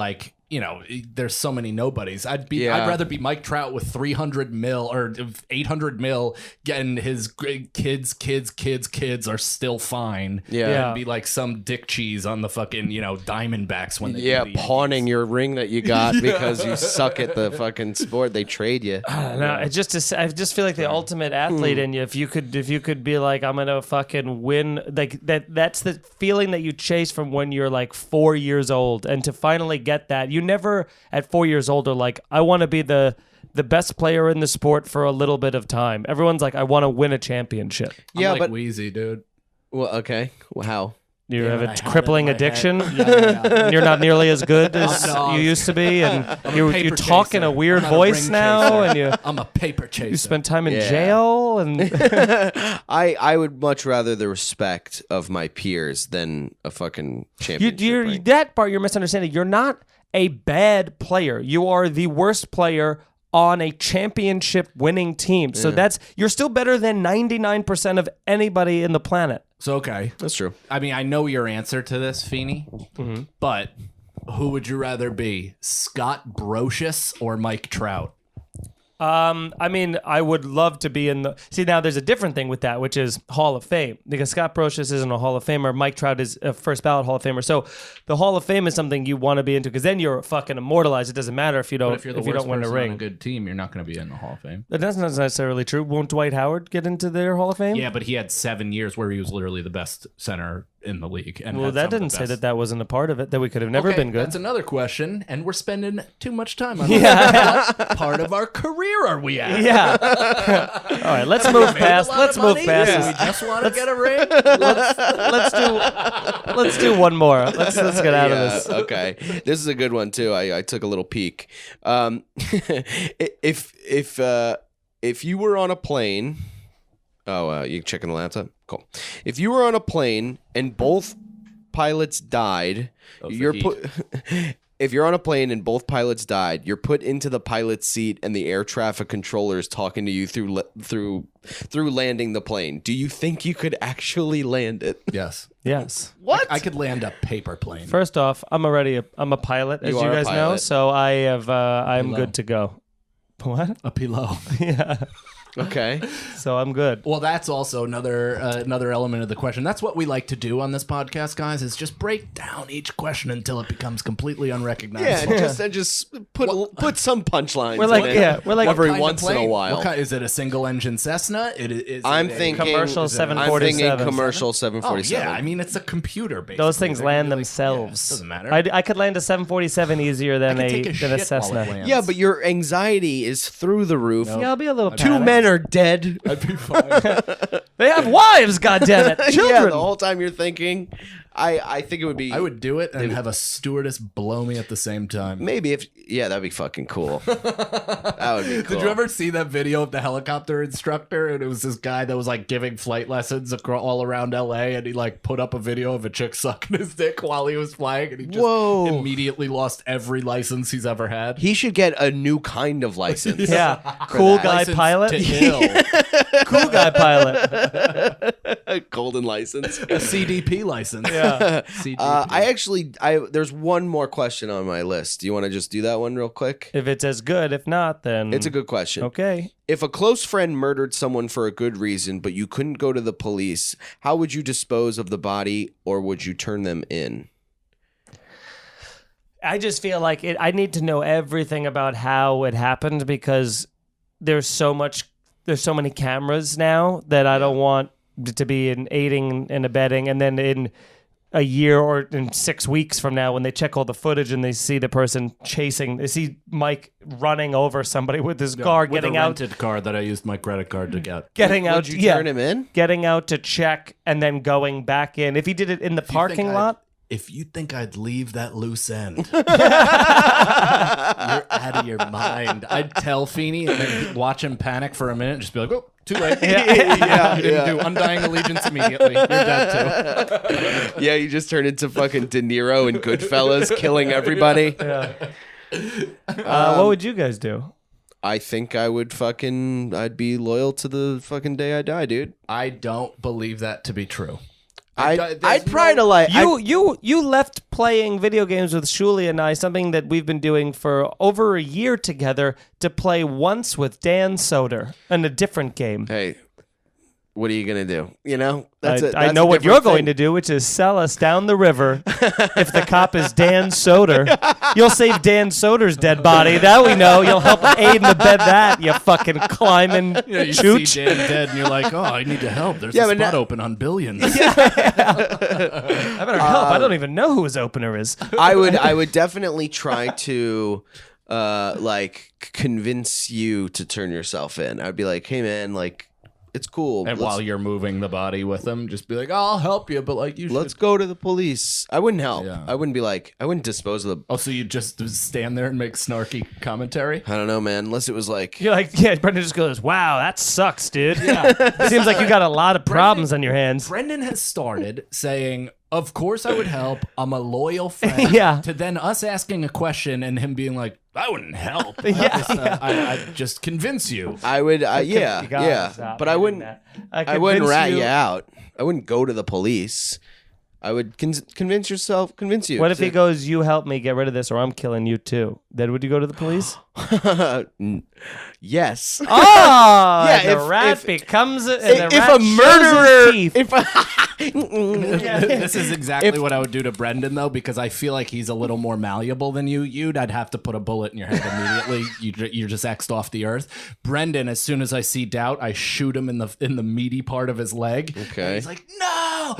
S2: there's so many nobodies. I'd rather be Mike Trout with 300 mil or 800 mil, getting his kids are still fine.
S4: Yeah.
S2: And be some dick cheese on the fucking, Diamondbacks when they do the
S4: pawning your ring that you got because you suck at the fucking sport. They trade you.
S3: No, I just feel like the ultimate athlete in you. If you could be I'm gonna fucking win, that's the feeling that you chase from when you're 4 years old, and to finally get that, you never at 4 years old are I want to be the best player in the sport for a little bit of time. Everyone's I want to win a championship.
S4: Yeah,
S2: I'm
S4: but
S2: Wheezy, dude.
S4: well, okay. Well, how?
S3: You have
S2: I
S3: a
S2: had it
S3: crippling
S2: in my head.
S3: addiction.
S2: Yeah.
S3: You're not nearly as good as
S2: No.
S3: you used to be, and
S2: I'm a
S3: you
S2: paper
S3: talk in a
S2: chaser.
S3: weird
S2: I'm not a
S3: voice
S2: ring
S3: now,
S2: chaser.
S3: and
S2: I'm a paper chaser.
S3: you spent time in
S4: Yeah.
S3: jail, and
S4: I would much rather the respect of my peers than a fucking championship ring.
S3: that part you're misunderstanding. You're not a bad player. You are the worst player on a championship winning team. So you're still better than 99% of anybody in the planet.
S2: So, okay.
S4: That's true.
S2: I mean, I know your answer to this, Feeney, but who would you rather be, Scott Brocious or Mike Trout?
S3: I mean, I would love to be in the... See, now there's a different thing with that, which is Hall of Fame. Because Scott Brocious isn't a Hall of Famer. Mike Trout is a first ballot Hall of Famer. So the Hall of Fame is something you want to be into because then you're fucking immortalized. It doesn't matter if you don't,
S2: But if you're the
S3: if you
S2: worst
S3: don't win a
S2: person
S3: ring.
S2: on a good team, you're not going to be in the Hall of Fame.
S3: That's not necessarily true. Won't Dwight Howard get into their Hall of Fame?
S2: Yeah, but he had 7 years where he was literally the best center in the league. And
S3: Well,
S2: had
S3: that
S2: some of the
S3: didn't say
S2: best.
S3: that wasn't a part of it, that we could have never
S2: Okay,
S3: been good.
S2: That's another question, and we're spending too much time on that. What part of our career are we at?
S3: Yeah. All right, let's move past. Let's move past
S2: Do we
S3: this.
S2: just want to get a ring?
S3: Let's do one more. Let's get out of this.
S4: Okay, this is a good one too. I took a little peek. If you were on a plane, you checking the laptop? Cool. If you were on a plane and both pilots died, you're put. If you're on a plane and both pilots died, you're put into the pilot's seat and the air traffic controller is talking to you through landing the plane. Do you think you could actually land it?
S2: Yes.
S3: Yes.
S4: What?
S2: I could land a paper plane.
S3: First off, I'm a pilot, as
S4: You
S3: you
S4: are a
S3: guys know,
S4: pilot.
S3: so I'm good to go. What?
S2: A pillow.
S3: Yeah.
S4: Okay.
S3: So I'm good.
S2: Well, that's also another element of the question. That's what we like to do on this podcast, guys, is just break down each question until it becomes completely unrecognizable.
S4: Yeah, and just put some punchlines.
S3: We're like,
S4: in it
S3: yeah, we're like
S4: every
S2: Kind of
S4: once in a
S2: plane?
S4: while.
S2: What kind, is it a single-engine Cessna?
S4: I'm thinking
S3: commercial
S4: I'm
S3: 747.
S4: thinking commercial
S2: Oh,
S4: 747.
S2: yeah. I mean, it's a computer, basically.
S3: Those things
S2: They're
S3: land
S2: really-
S3: themselves.
S2: Yeah, doesn't matter.
S3: I could land a 747 easier than
S2: I could take a
S3: a
S2: shit while it
S3: Cessna.
S2: lands.
S4: Yeah, but your anxiety is through the roof.
S3: Yeah, I'll be a little.
S4: Two
S3: panicked.
S4: men are dead.
S2: I'd be fine.
S3: They have wives. Goddammit, children.
S4: Yeah, the whole time you're thinking. I think it would be.
S2: I would do it and have a stewardess blow me at the same time.
S4: maybe if that'd be fucking cool. That would be cool.
S2: Did you ever see that video of the helicopter instructor? And it was this guy that was like giving flight lessons all around LA, and he like put up a video of a chick sucking his dick while he was flying, and he just
S4: Whoa.
S2: immediately lost every license he's ever had.
S4: He should get a new kind of license.
S3: Yeah, cool
S4: that.
S3: guy
S2: License
S3: pilot.
S2: to ill.
S3: Cool guy pilot.
S4: A golden license.
S2: A CDP license.
S3: Yeah.
S2: CDP.
S4: There's one more question on my list. Do you want to just do that one real quick?
S3: If it's as good, if not, then
S4: It's a good question.
S3: okay.
S4: If a close friend murdered someone for a good reason, but you couldn't go to the police, how would you dispose of the body, or would you turn them in?
S3: I just feel like I need to know everything about how it happened because there's so many cameras now that I don't want to be in aiding and abetting, and then in a year or in 6 weeks from now when they check all the footage and they see the person they see Mike running over somebody with his car,
S2: With
S3: getting
S2: a
S3: out,
S2: rented car that I used my credit card to get.
S3: getting out,
S4: Would you turn him in?
S3: getting out to check and then going back in. If he did it in the parking lot,
S2: If you think I'd leave that loose end, you're out of your mind. I'd tell Feeney and then watch him panic for a minute and just be like, oh, too late.
S4: Yeah,
S2: You didn't do Undying Allegiance immediately. You're dead too.
S4: Yeah, you just turn into fucking De Niro in Goodfellas, killing everybody.
S3: what would you guys do?
S4: I think I'd be loyal to the fucking day I die, dude.
S2: I don't believe that to be true.
S4: I'd try to like
S3: You left playing video games with Shuli and I, something that we've been doing for over a year together, to play once with Dan Soder in a different game.
S4: Hey, what are you gonna do? You know,
S3: I know what you're going to do, which is sell us down the river. If the cop is Dan Soder, you'll save Dan Soder's dead body. That we know. You'll help aid and abet that. You fucking climbing
S2: You
S3: chooch.
S2: see Dan dead and you're like, oh, I need to help. There's
S4: Yeah,
S2: a
S4: but
S2: spot
S4: now-
S2: open on Billions.
S3: I better help. I don't even know who his opener is.
S4: I would definitely try to convince you to turn yourself in. I'd be like, hey man, like, it's cool.
S2: And while you're moving the body with them, just be like, oh, I'll help you, but like
S4: let's go to the police. I wouldn't help.
S2: Yeah.
S4: I wouldn't dispose of the.
S2: Oh, so you just stand there and make snarky commentary?
S4: I don't know, man. Unless it was like,
S3: You're like, yeah, Brendan just goes, wow, that sucks, dude. Yeah. Seems like you got a lot of problems on your hands.
S2: Brendan has started saying, Of course I would help. I'm a loyal friend.
S3: Yeah.
S2: To then us asking a question and him being like, I wouldn't help.
S3: Yeah.
S2: I'd just convince you.
S4: I would,
S3: You gotta
S4: yeah.
S3: stop
S4: But I
S3: doing
S4: wouldn't.
S3: that.
S4: I wouldn't
S3: convince
S4: rat you out. I wouldn't go to the police. I would convince you.
S3: What if he goes, you help me get rid of this or I'm killing you too? Then would you go to the police?
S4: Yes.
S3: Oh,
S4: Yeah,
S3: the
S4: if-
S3: rat
S4: if-
S3: becomes it.
S4: If
S3: And the rat
S4: a murderer,
S3: shows his teeth.
S2: This is exactly what I would do to Brendan, though, because I feel like he's a little more malleable than you. I'd have to put a bullet in your head immediately. You're just X'd off the earth. Brendan, as soon as I see doubt, I shoot him in the meaty part of his leg.
S4: Okay.
S2: And he's like, no,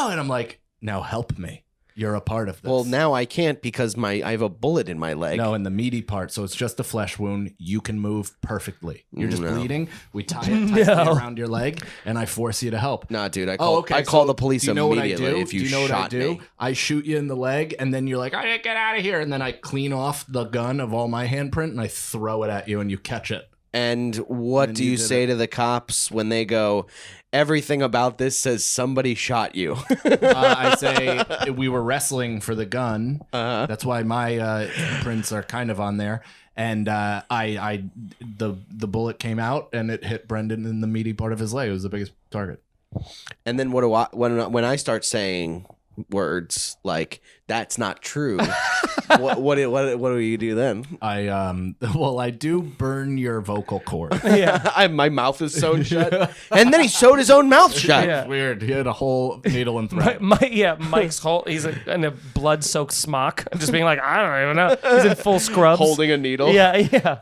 S2: and I'm like, now help me. You're a part of this.
S4: Well, now I can't because I have a bullet in my leg.
S2: No, in the meaty part, so it's just a flesh wound. You can move perfectly. You're just
S4: No.
S2: bleeding. We tie it tightly around your leg, and I force you to help.
S4: Nah, dude. I call
S2: So
S4: the police
S2: do you know
S4: immediately
S2: what I do?
S4: if you
S2: do you know what I
S4: shot
S2: do?
S4: me.
S2: I shoot you in the leg, and then you're like, "I didn't get out of here," and then I clean off the gun of all my handprint, and I throw it at you, and you catch it.
S4: And what do
S2: you
S4: you
S2: did
S4: say to the cops when they go, everything about this says somebody shot you?
S2: I say we were wrestling for the gun.
S4: Uh-huh.
S2: That's why my prints are kind of on there. And the bullet came out, and it hit Brendan in the meaty part of his leg. It was the biggest target.
S4: And then what do when I start saying words like that's not true, what do you do then?
S2: I do burn your vocal cord.
S4: My mouth is sewn shut. And then he sewed his own mouth shut.
S3: Yeah.
S2: It's weird. He had a whole needle and thread.
S3: Mike's whole, he's in a blood-soaked smock, just being like, I don't even know. He's in full scrubs.
S4: Holding a needle.
S3: Yeah.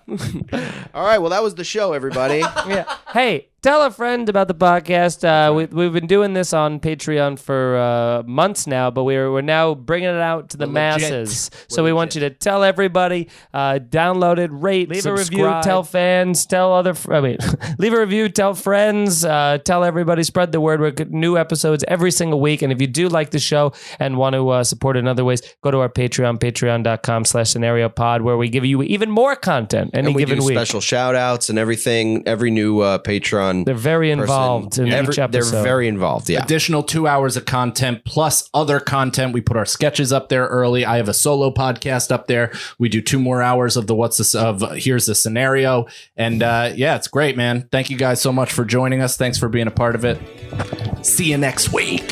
S4: All right, well that was the show, everybody.
S3: Yeah. Hey, tell a friend about the podcast. We've been doing this on Patreon for months now, but we're now bringing it out to the
S2: We're
S3: masses.
S2: legit.
S3: So
S2: We're
S3: we want you to tell everybody, download it, rate, leave a review, tell fans, tell leave a review, tell friends, tell everybody, spread the word. We're getting new episodes every single week. And if you do like the show and want to support it in other ways, go to our Patreon, patreon.com/scenario pod, where we give you even more content any
S4: And we
S3: given
S4: do
S3: week.
S4: special shout outs and everything. Every new Patreon.
S3: They're very involved in each episode.
S4: They're very involved, yeah.
S2: Additional 2 hours of content plus other content. We put our sketches up there early. I have a solo podcast up there. We do 2 more hours of Here's the Scenario. And it's great, man. Thank you guys so much for joining us. Thanks for being a part of it. See you next week.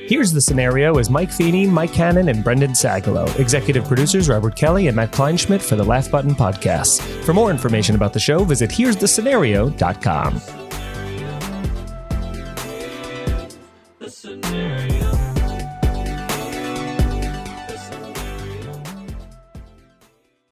S3: Here's the Scenario is Mike Feeney, Mike Cannon, and Brendan Sagalow. Executive producers Robert Kelly and Matt Kleinschmidt for the Laugh Button Podcast. For more information about the show, visit here'sthescenario.com.